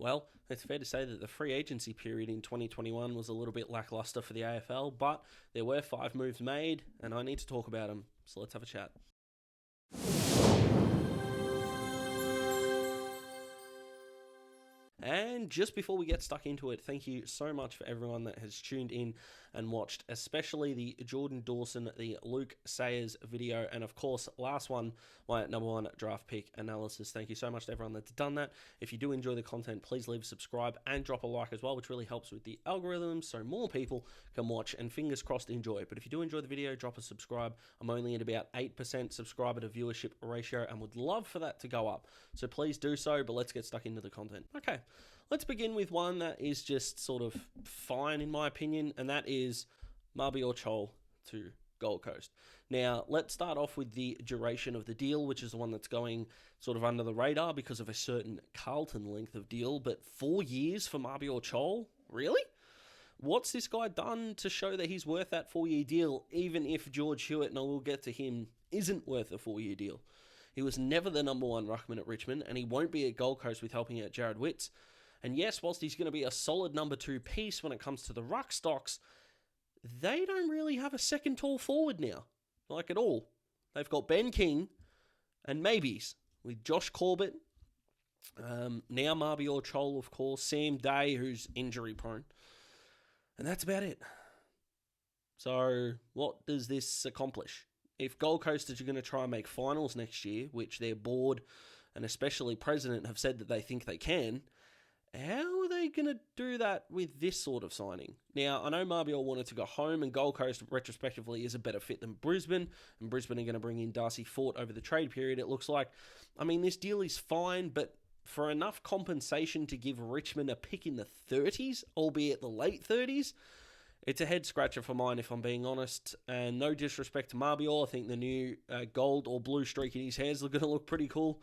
Well, it's fair to say that the free agency period in 2021 was a little bit lackluster for the AFL, but there were 5 moves made, and I need to talk about them. So let's have a chat. And just before we get stuck into it, thank you so much for everyone that has tuned in and watched, especially the Jordan Dawson, the Luke Sayers video, and of course, last one, my number 1 draft pick analysis. Thank you so much to everyone that's done that. If you do enjoy the content, please leave a subscribe and drop a like as well, which really helps with the algorithms so more people can watch and fingers crossed enjoy. But if you do enjoy the video, drop a subscribe. I'm only at about 8% subscriber to viewership ratio and would love for that to go up. So please do so, but let's get stuck into the content. Okay. Let's begin with one that is just sort of fine in my opinion, and that is Mabior Chol to Gold Coast. Now, let's start off with the duration of the deal, which is the one that's going sort of under the radar because of a certain Carlton length of deal, but 4 years for Mabior Chol? Really? What's this guy done to show that he's worth that 4-year deal, even if George Hewett, and I will get to him, isn't worth a 4-year deal? He was never the number 1 ruckman at Richmond, and he won't be at Gold Coast with helping out Jared Witts. And yes, whilst he's going to be a solid number 2 piece when it comes to the ruck stocks, they don't really have a second tall forward now. Like at all. They've got Ben King and maybes with Josh Corbett. Now Mabior Chol, of course. Sam Day, who's injury prone. And that's about it. So what does this accomplish? If Gold Coasters are going to try and make finals next year, which their board and especially president have said that they think they can, how are they going to do that with this sort of signing? Now, I know Mabior wanted to go home, and Gold Coast, retrospectively, is a better fit than Brisbane, and Brisbane are going to bring in Darcy Fort over the trade period, it looks like. I mean, this deal is fine, but for enough compensation to give Richmond a pick in the 30s, albeit the late 30s, it's a head-scratcher for mine, if I'm being honest. And no disrespect to Mabior, I think the new gold or blue streak in his hair is going to look pretty cool.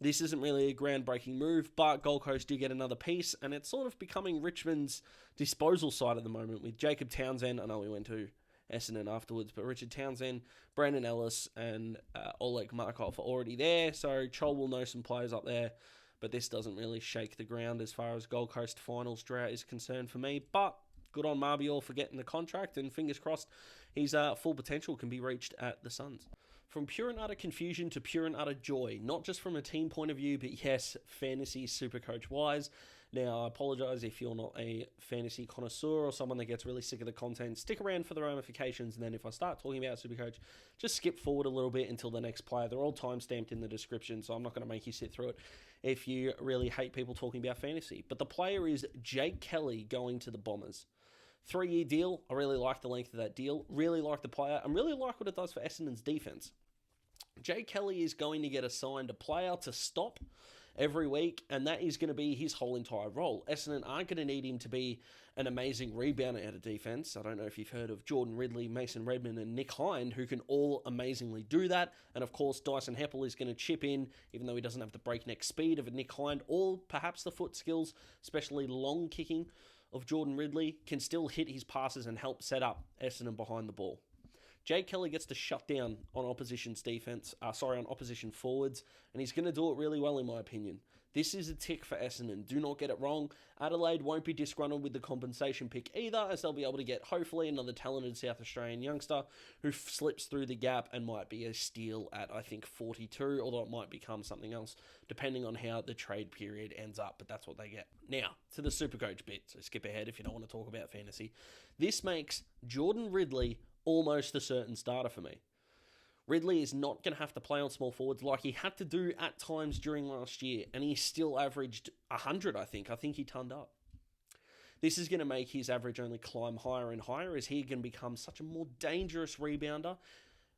This isn't really a groundbreaking move, but Gold Coast do get another piece, and it's sort of becoming Richmond's disposal side at the moment with Jacob Townsend. I know we went to Essendon afterwards, but Richard Townsend, Brandon Ellis, and Oleg Markov are already there, so Chol will know some players up there, but this doesn't really shake the ground as far as Gold Coast finals drought is concerned for me, but good on Mabior for getting the contract, and fingers crossed his full potential can be reached at the Suns. From pure and utter confusion to pure and utter joy, not just from a team point of view, but yes, fantasy supercoach-wise. Now, I apologise if you're not a fantasy connoisseur or someone that gets really sick of the content. Stick around for the ramifications, and then if I start talking about supercoach, just skip forward a little bit until the next player. They're all time-stamped in the description, so I'm not going to make you sit through it if you really hate people talking about fantasy. But the player is Jake Kelly going to the Bombers. 3-year deal. I really like the length of that deal. Really like the player. And really like what it does for Essendon's defense. Jake Kelly is going to get assigned a player to stop every week, and that is going to be his whole entire role. Essendon aren't going to need him to be an amazing rebounder out of defense. I don't know if you've heard of Jordan Ridley, Mason Redmond, and Nick Hind, who can all amazingly do that. And of course, Dyson Heppel is going to chip in, even though he doesn't have the breakneck speed of a Nick Hind, or perhaps the foot skills, especially long kicking of Jordan Ridley, can still hit his passes and help set up Essendon behind the ball. Jake Kelly gets to shut down on opposition's defense, on opposition forwards, and he's going to do it really well in my opinion. This is a tick for Essendon. Do not get it wrong. Adelaide won't be disgruntled with the compensation pick either, as they'll be able to get hopefully another talented South Australian youngster who slips through the gap and might be a steal at, I think, 42, although it might become something else depending on how the trade period ends up, but that's what they get. Now, to the Supercoach bit, so skip ahead if you don't want to talk about fantasy. This makes Jordan Ridley almost a certain starter for me. Ridley is not going to have to play on small forwards like he had to do at times during last year, and he still averaged 100, I think. I think he turned up. This is going to make his average only climb higher and higher as he can become such a more dangerous rebounder.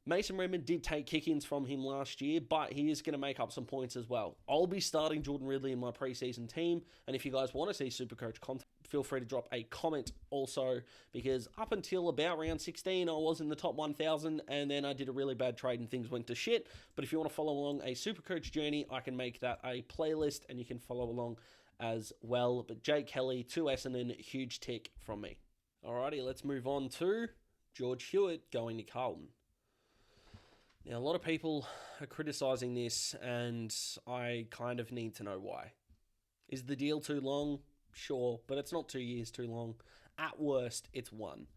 Mason Redmond did take kick-ins from him last year, but he is going to make up some points as well. I'll be starting Jordan Ridley in my preseason team, and if you guys want to see Supercoach content, feel free to drop a comment also, because up until about round 16, I was in the top 1,000, and then I did a really bad trade and things went to shit. But if you want to follow along a Supercoach journey, I can make that a playlist, and you can follow along as well. But Jake Kelly to Essendon, huge tick from me. Alrighty, let's move on to George Hewett going to Carlton. Now, a lot of people are criticising this, and I kind of need to know why. Is the deal too long? Sure, but it's not 2 years too long. At worst, it's 1.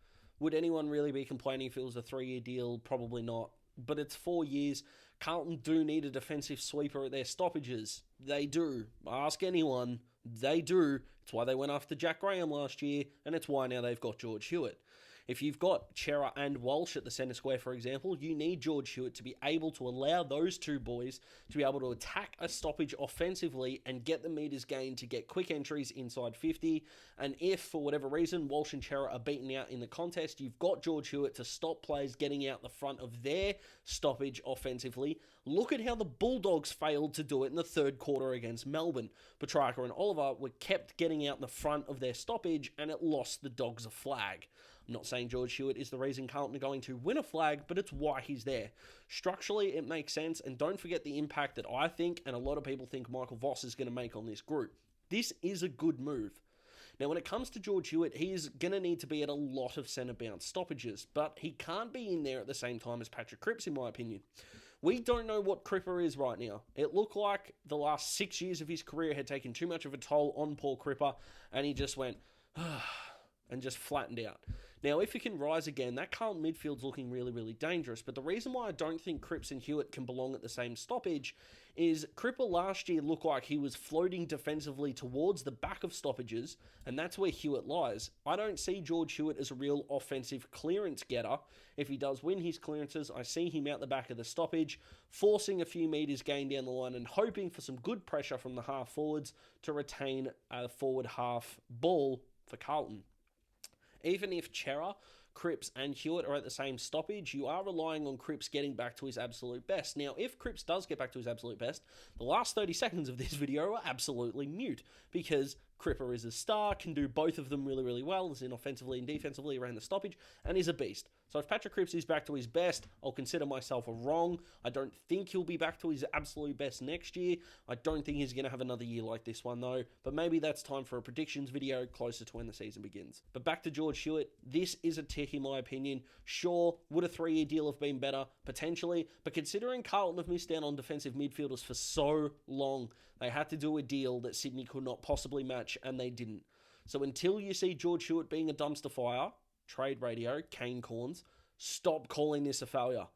Would anyone really be complaining if it was a 3-year deal? Probably not. But it's 4 years. Carlton do need a defensive sweeper at their stoppages. They do. Ask anyone. They do. It's why they went after Jack Graham last year, and it's why now they've got George Hewett. If you've got Chera and Walsh at the centre square, for example, you need George Hewett to be able to allow those two boys to be able to attack a stoppage offensively and get the metres gained to get quick entries inside 50. And if, for whatever reason, Walsh and Chera are beaten out in the contest, you've got George Hewett to stop players getting out the front of their stoppage offensively. Look at how the Bulldogs failed to do it in the third quarter against Melbourne. Petrarca and Oliver were kept getting out in the front of their stoppage, and it lost the Dogs a flag. I'm not saying George Hewett is the reason Carlton are going to win a flag, but it's why he's there. Structurally, it makes sense, and don't forget the impact that I think, and a lot of people think Michael Voss is going to make on this group. This is a good move. Now, when it comes to George Hewett, he is going to need to be at a lot of centre bounce stoppages, but he can't be in there at the same time as Patrick Cripps, in my opinion. We don't know what Cripper is right now. It looked like the last 6 years of his career had taken too much of a toll on Paul Cripper, and he just went, and just flattened out. Now, if he can rise again, that Carlton midfield's looking really, really dangerous. But the reason why I don't think Cripps and Hewett can belong at the same stoppage is Cripper last year looked like he was floating defensively towards the back of stoppages, and that's where Hewett lies. I don't see George Hewett as a real offensive clearance getter. If he does win his clearances, I see him out the back of the stoppage, forcing a few metres gained down the line and hoping for some good pressure from the half forwards to retain a forward half ball for Carlton. Even if Chera, Cripps and Hewett are at the same stoppage, you are relying on Cripps getting back to his absolute best. Now, if Cripps does get back to his absolute best, the last 30 seconds of this video are absolutely mute, because Cripper is a star, can do both of them really, really well, as in offensively and defensively around the stoppage, and is a beast. So if Patrick Cripps is back to his best, I'll consider myself wrong. I don't think he'll be back to his absolute best next year. I don't think he's going to have another year like this one, though. But maybe that's time for a predictions video closer to when the season begins. But back to George Hewett. This is a tick in my opinion. Sure, would a 3-year deal have been better? Potentially. But considering Carlton have missed out on defensive midfielders for so long, they had to do a deal that Sydney could not possibly match, and they didn't. So until you see George Hewett being a dumpster fire, Trade Radio, Kane Corns, stop calling this a failure.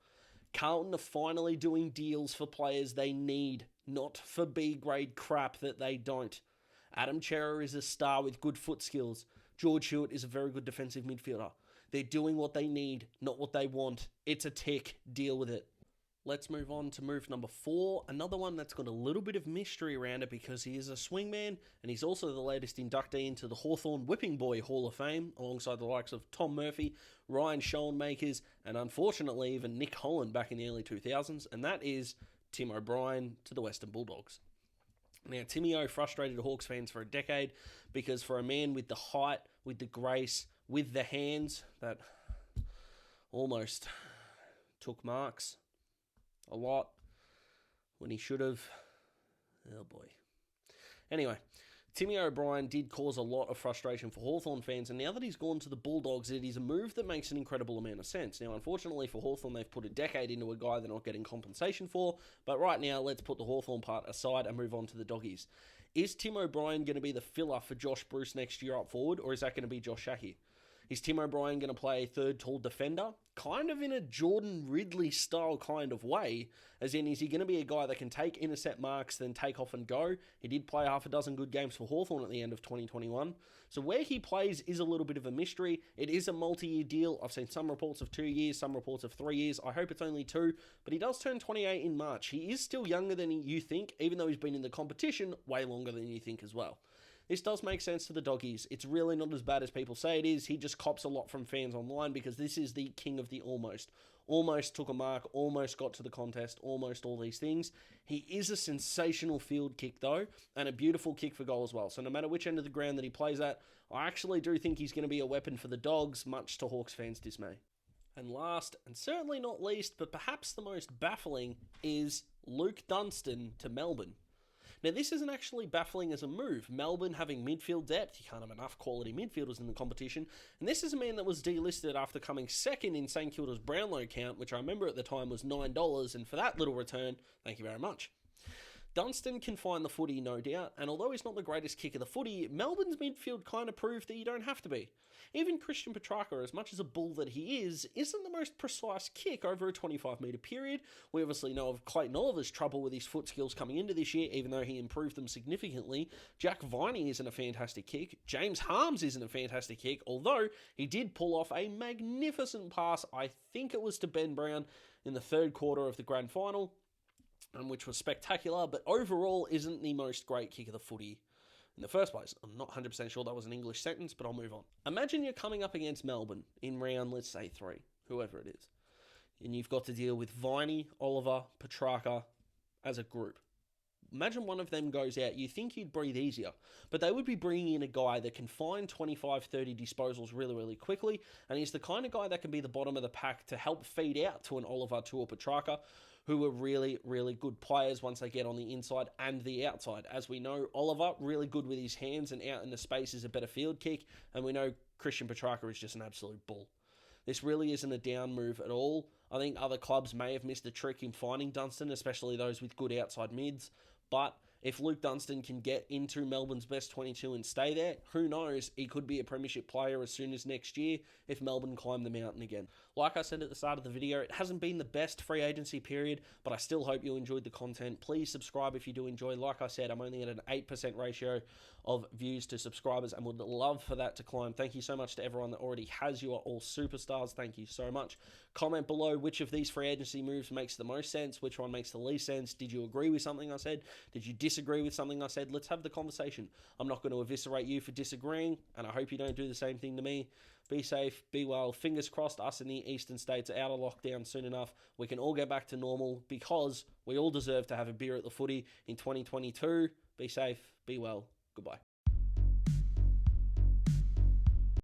Carlton are finally doing deals for players they need, not for B-grade crap that they don't. Adam Chera is a star with good foot skills. George Hewett is a very good defensive midfielder. They're doing what they need, not what they want. It's a tick. Deal with it. Let's move on to move number 4. Another one that's got a little bit of mystery around it because he is a swingman and he's also the latest inductee into the Hawthorn Whipping Boy Hall of Fame alongside the likes of Tom Murphy, Ryan Schoenmakers, and unfortunately even Nick Holland back in the early 2000s, and that is Tim O'Brien to the Western Bulldogs. Now, Timmy O frustrated Hawks fans for a decade because for a man with the height, with the grace, with the hands that almost took marks a lot when he should have. Oh boy. Anyway, Timmy O'Brien did cause a lot of frustration for Hawthorn fans, and now that he's gone to the Bulldogs, it is a move that makes an incredible amount of sense. Now, unfortunately for Hawthorn, they've put a decade into a guy they're not getting compensation for, but right now, let's put the Hawthorn part aside and move on to the Doggies. Is Tim O'Brien going to be the filler for Josh Bruce next year up forward, or is that going to be Josh Shaki? Is Tim O'Brien going to play a third tall defender? Kind of in a Jordan Ridley style kind of way. As in, is he going to be a guy that can take intercept marks, then take off and go? He did play half a dozen good games for Hawthorn at the end of 2021. So where he plays is a little bit of a mystery. It is a multi-year deal. I've seen some reports of 2 years, some reports of 3 years. I hope it's only 2, but he does turn 28 in March. He is still younger than you think, even though he's been in the competition way longer than you think as well. This does make sense to the Doggies. It's really not as bad as people say it is. He just cops a lot from fans online because this is the king of the almost. Almost took a mark, almost got to the contest, almost all these things. He is a sensational field kick though, and a beautiful kick for goal as well. So no matter which end of the ground that he plays at, I actually do think he's going to be a weapon for the Dogs, much to Hawks fans' dismay. And last, and certainly not least, but perhaps the most baffling, is Luke Dunstan to Melbourne. Now, this isn't actually baffling as a move. Melbourne having midfield depth, you can't have enough quality midfielders in the competition, and this is a man that was delisted after coming second in St Kilda's Brownlow count, which I remember at the time was $9, and for that little return, thank you very much. Dunstan can find the footy, no doubt, and although he's not the greatest kick of the footy, Melbourne's midfield kind of proved that you don't have to be. Even Christian Petrarca, as much as a bull that he isn't the most precise kick over a 25-metre period. We obviously know of Clayton Oliver's trouble with his foot skills coming into this year, even though he improved them significantly. Jack Viney isn't a fantastic kick. James Harms isn't a fantastic kick, although he did pull off a magnificent pass, I think it was to Ben Brown, in the third quarter of the grand final, which was spectacular, but overall isn't the most great kick of the footy in the first place. I'm not 100% sure that was an English sentence, but I'll move on. Imagine you're coming up against Melbourne in round, let's say 3, whoever it is, and you've got to deal with Viney, Oliver, Petrarca as a group. Imagine one of them goes out. You think you'd breathe easier, but they would be bringing in a guy that can find 25, 30 disposals really, really quickly, and he's the kind of guy that can be the bottom of the pack to help feed out to an Oliver, to a Petrarca, who are really, really good players once they get on the inside and the outside. As we know, Oliver, really good with his hands and out in the space, is a better field kick, and we know Christian Petrarca is just an absolute bull. This really isn't a down move at all. I think other clubs may have missed a trick in finding Dunstan, especially those with good outside mids. But if Luke Dunstan can get into Melbourne's best 22 and stay there, who knows, he could be a premiership player as soon as next year if Melbourne climb the mountain again. Like I said at the start of the video, it hasn't been the best free agency period, but I still hope you enjoyed the content. Please subscribe if you do enjoy. Like I said, I'm only at an 8% ratio of views to subscribers and would love for that to climb. Thank you so much to everyone that already has. You are all superstars. Thank you so much. Comment below which of these free agency moves makes the most sense, which one makes the least sense. Did you agree with something I said? Did you disagree with something I said? Let's have the conversation. I'm not going to eviscerate you for disagreeing, and I hope you don't do the same thing to me. Be safe, be well. Fingers crossed us in the eastern states are out of lockdown soon enough. We can all get back to normal because we all deserve to have a beer at the footy in 2022. Be safe, be well. Goodbye.